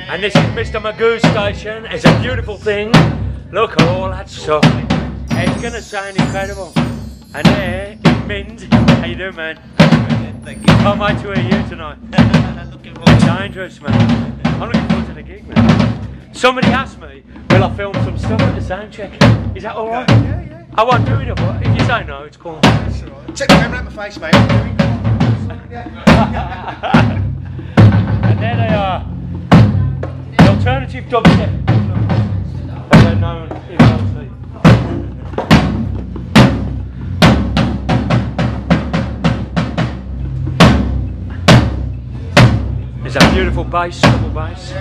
And this is Mr. Magoo's station. It's a beautiful thing. Look at all that stuff. It's gonna sound incredible. And there is Mind. How you doing, man? Thank you. Can't wait to hear you tonight. Looking forward. Dangerous, man. I'm looking forward to the gig, man. Somebody asked me, will I film some stuff at the sound check? Is that alright? Yeah, yeah. I won't do it, but if you say no, it's cool. That's alright. Check the camera out my face, mate. And there they are. The alternative dubstep. As they're known in LC. There's a beautiful bass, double bass.